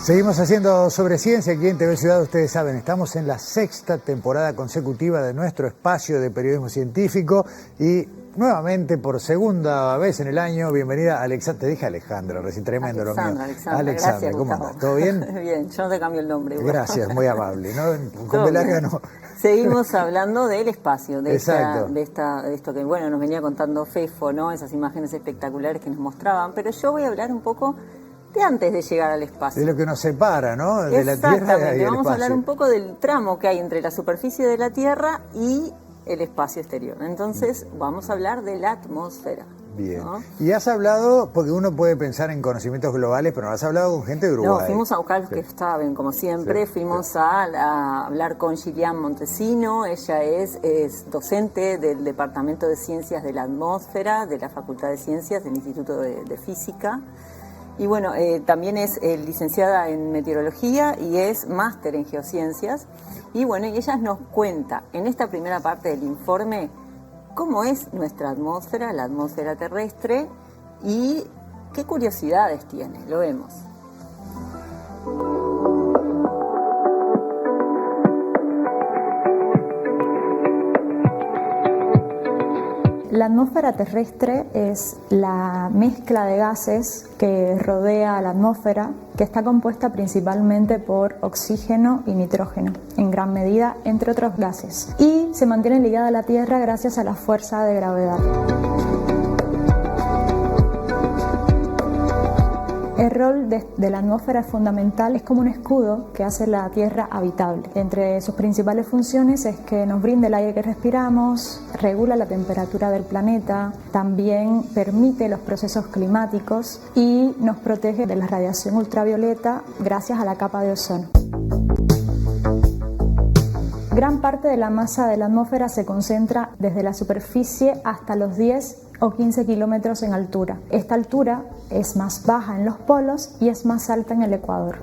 Seguimos haciendo sobre ciencia aquí en TV Ciudad. Ustedes saben, estamos en la 6ª temporada consecutiva de nuestro espacio de periodismo científico y nuevamente por segunda vez en el año, bienvenida Alexandra. Te dije Alejandra, recién tremendo lo mío. Alexandra, gracias, ¿cómo andas? ¿Todo bien? Bien, yo no te cambio el nombre. Gracias, muy amable, ¿no? Con B larga no. Seguimos hablando del espacio, de Exacto. esto que bueno nos venía contando Fefo, ¿no? Esas imágenes espectaculares que nos mostraban, pero yo voy a hablar un poco de antes de llegar al espacio. De lo que nos separa, ¿no? De la Tierra y el espacio. Vamos a hablar un poco del tramo que hay entre la superficie de la Tierra y el espacio exterior. Entonces, vamos a hablar de la atmósfera. Bien. ¿No? Y has hablado, porque uno puede pensar en conocimientos globales, pero has hablado con gente de Uruguay. No, fuimos a buscar los que saben, como siempre. Fuimos a hablar con Gillian Montesino. Ella es docente del Departamento de Ciencias de la Atmósfera, de la Facultad de Ciencias del Instituto de Física. Y bueno, también es licenciada en meteorología y es máster en geociencias. Y bueno, y ella nos cuenta en esta primera parte del informe cómo es nuestra atmósfera, la atmósfera terrestre, y qué curiosidades tiene. Lo vemos. La atmósfera terrestre es la mezcla de gases que rodea a la atmósfera, que está compuesta principalmente por oxígeno y nitrógeno, en gran medida, entre otros gases, y se mantiene ligada a la Tierra gracias a la fuerza de gravedad. El rol de la atmósfera es fundamental, es como un escudo que hace la Tierra habitable. Entre sus principales funciones es que nos brinda el aire que respiramos, regula la temperatura del planeta, también permite los procesos climáticos y nos protege de la radiación ultravioleta gracias a la capa de ozono. Gran parte de la masa de la atmósfera se concentra desde la superficie hasta los 10 o 15 kilómetros en altura. Esta altura es más baja en los polos y es más alta en el ecuador.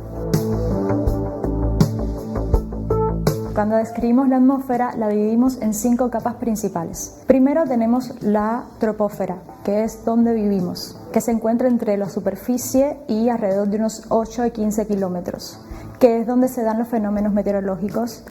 Cuando describimos la atmósfera, la dividimos en 5 capas principales. Primero tenemos la troposfera, que es donde vivimos, que se encuentra entre la superficie y alrededor de unos 8 y 15 kilómetros, que es donde se dan los fenómenos meteorológicos,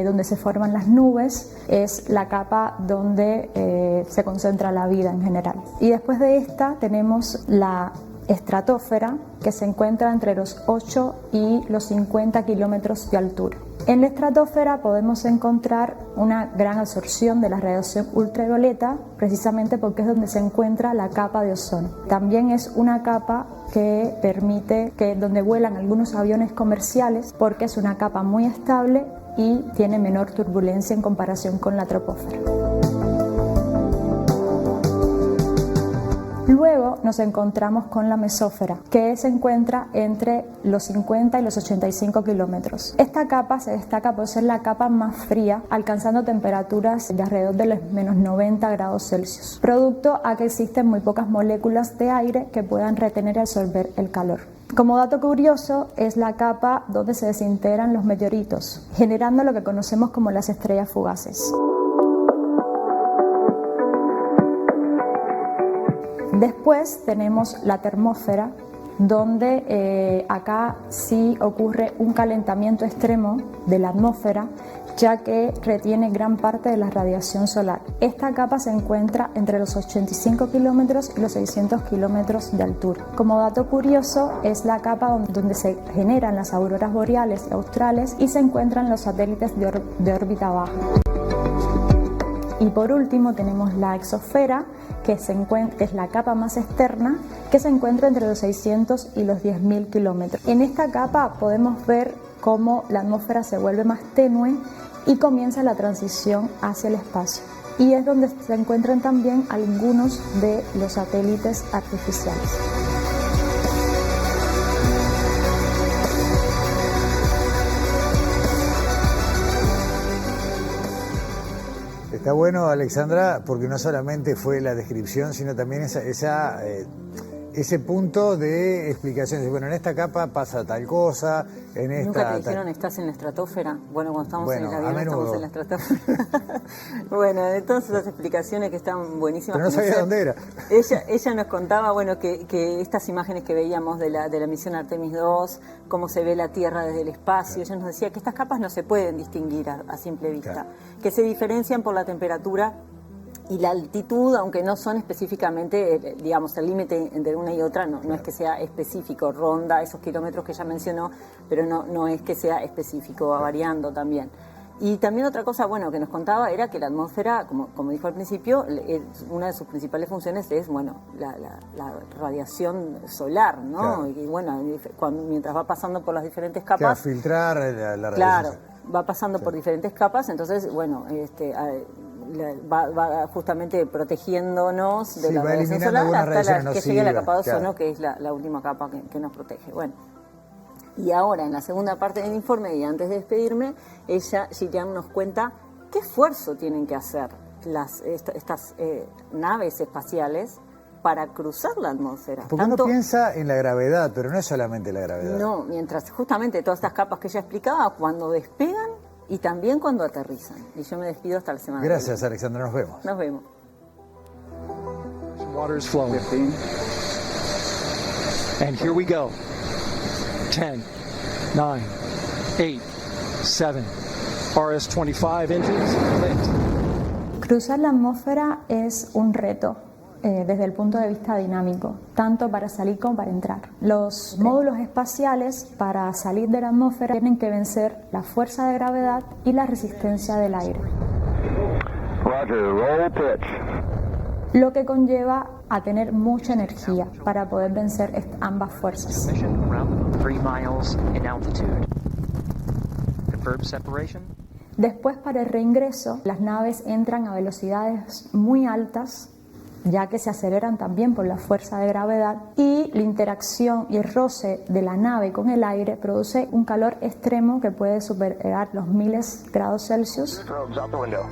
donde se forman las nubes, es la capa donde se concentra la vida en general. Y después de esta tenemos la estratosfera, que se encuentra entre los 8 y los 50 kilómetros de altura. En la estratosfera podemos encontrar una gran absorción de la radiación ultravioleta, precisamente porque es donde se encuentra la capa de ozono. También es una capa que permite que donde vuelan algunos aviones comerciales, porque es una capa muy estable y tiene menor turbulencia en comparación con la troposfera. Luego nos encontramos con la mesósfera, que se encuentra entre los 50 y los 85 kilómetros. Esta capa se destaca por ser la capa más fría, alcanzando temperaturas de alrededor de los menos 90 grados Celsius, producto a que existen muy pocas moléculas de aire que puedan retener y absorber el calor. Como dato curioso, es la capa donde se desintegran los meteoritos, generando lo que conocemos como las estrellas fugaces. Después tenemos la termósfera, donde acá sí ocurre un calentamiento extremo de la atmósfera, ya que retiene gran parte de la radiación solar. Esta capa se encuentra entre los 85 kilómetros y los 600 kilómetros de altura. Como dato curioso, es la capa donde se generan las auroras boreales y australes y se encuentran los satélites de órbita baja. Y por último tenemos la exosfera, que es la capa más externa, que se encuentra entre los 600 y los 10.000 kilómetros. En esta capa podemos ver cómo la atmósfera se vuelve más tenue y comienza la transición hacia el espacio. Y es donde se encuentran también algunos de los satélites artificiales. Está bueno, Alexandra, porque no solamente fue la descripción, sino también esa ese punto de explicaciones. Bueno, en esta capa pasa tal cosa, en esta... ¿Nunca te dijeron estás en la estratosfera? Bueno, cuando estamos en el a avión menudo. estamos en la estratosfera. Bueno, de todas esas explicaciones que están buenísimas. Pero no sabía dónde era. Ella nos contaba, bueno, que estas imágenes que veíamos de la misión Artemis II, cómo se ve la Tierra desde el espacio, ella nos decía que estas capas no se pueden distinguir a simple vista, que se diferencian por la temperatura y la altitud, aunque no son específicamente, digamos, el límite entre una y otra no es que sea específico, ronda esos kilómetros que ella mencionó, pero no es que sea específico, va variando también. Y también otra cosa, bueno, que nos contaba era que la atmósfera, como dijo al principio, una de sus principales funciones es, bueno, la radiación solar, ¿no? Claro. Y bueno, mientras va pasando por las diferentes capas... Claro, filtrar la radiación. Claro, va pasando por diferentes capas, entonces, bueno, va justamente protegiéndonos de la radiación solar hasta que llegue a la capa de ozono, que es la última capa que nos protege. Bueno, y ahora en la segunda parte del informe, y antes de despedirme, Gillian nos cuenta qué esfuerzo tienen que hacer estas naves espaciales para cruzar la atmósfera. Porque uno piensa en la gravedad, pero no es solamente la gravedad. No, mientras justamente todas estas capas que ella explicaba, cuando despegan y también cuando aterrizan. Y yo me despido hasta la semana que viene. Gracias, Alexandra, nos vemos. Nos vemos. Water is flowing. 15. And here we go. 10, 9, 8, 7, RS-25 engines lit. Cruzar la atmósfera es un reto desde el punto de vista dinámico, tanto para salir como para entrar. Los módulos espaciales para salir de la atmósfera tienen que vencer la fuerza de gravedad y la resistencia del aire. Roger, roll pitch. Lo que conlleva a tener mucha energía para poder vencer ambas fuerzas. Mission around 3 miles in altitude. Confirm separation. Después, para el reingreso, las naves entran a velocidades muy altas, ya que se aceleran también por la fuerza de gravedad, y la interacción y el roce de la nave con el aire produce un calor extremo que puede superar los 1000 grados Celsius. Strobes out the window.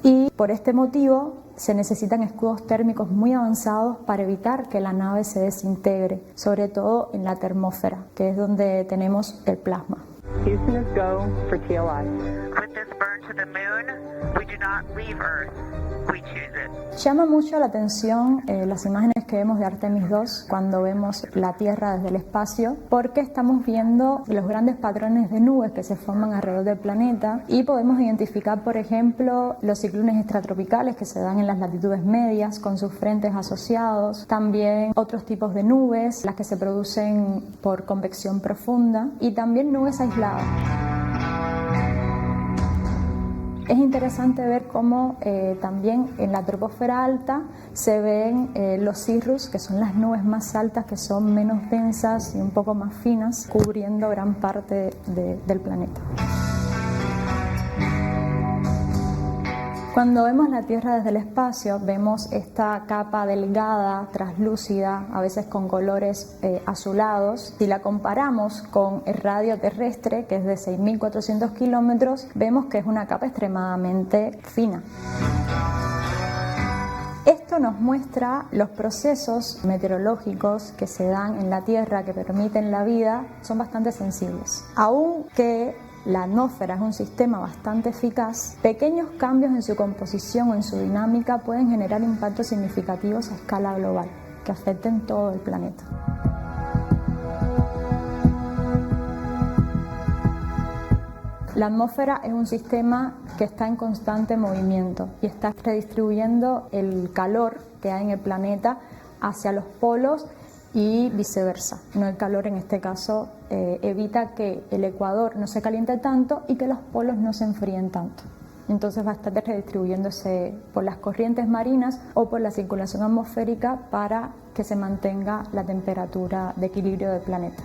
Y por este motivo se necesitan escudos térmicos muy avanzados para evitar que la nave se desintegre, sobre todo en la termósfera, que es donde tenemos el plasma. Houston is go for TLI. With this burn to the moon, we do not leave Earth, we choose it. Llama mucho la atención las imágenes que vemos de Artemis II cuando vemos la Tierra desde el espacio, porque estamos viendo los grandes patrones de nubes que se forman alrededor del planeta y podemos identificar, por ejemplo, los ciclones extratropicales que se dan en las latitudes medias con sus frentes asociados, también otros tipos de nubes, las que se producen por convección profunda, y también nubes aisladas. Es interesante ver cómo también en la troposfera alta se ven los cirrus, que son las nubes más altas, que son menos densas y un poco más finas, cubriendo gran parte del planeta. Cuando vemos la Tierra desde el espacio, vemos esta capa delgada, translúcida, a veces con colores azulados. Si la comparamos con el radio terrestre, que es de 6.400 kilómetros, vemos que es una capa extremadamente fina. Esto nos muestra los procesos meteorológicos que se dan en la Tierra que permiten la vida, son bastante sensibles. Aunque la atmósfera es un sistema bastante eficaz, pequeños cambios en su composición o en su dinámica pueden generar impactos significativos a escala global que afecten todo el planeta. La atmósfera es un sistema que está en constante movimiento y está redistribuyendo el calor que hay en el planeta hacia los polos y viceversa. No, el calor en este caso evita que el ecuador no se caliente tanto y que los polos no se enfríen tanto. Entonces va a estar redistribuyéndose por las corrientes marinas o por la circulación atmosférica para que se mantenga la temperatura de equilibrio del planeta.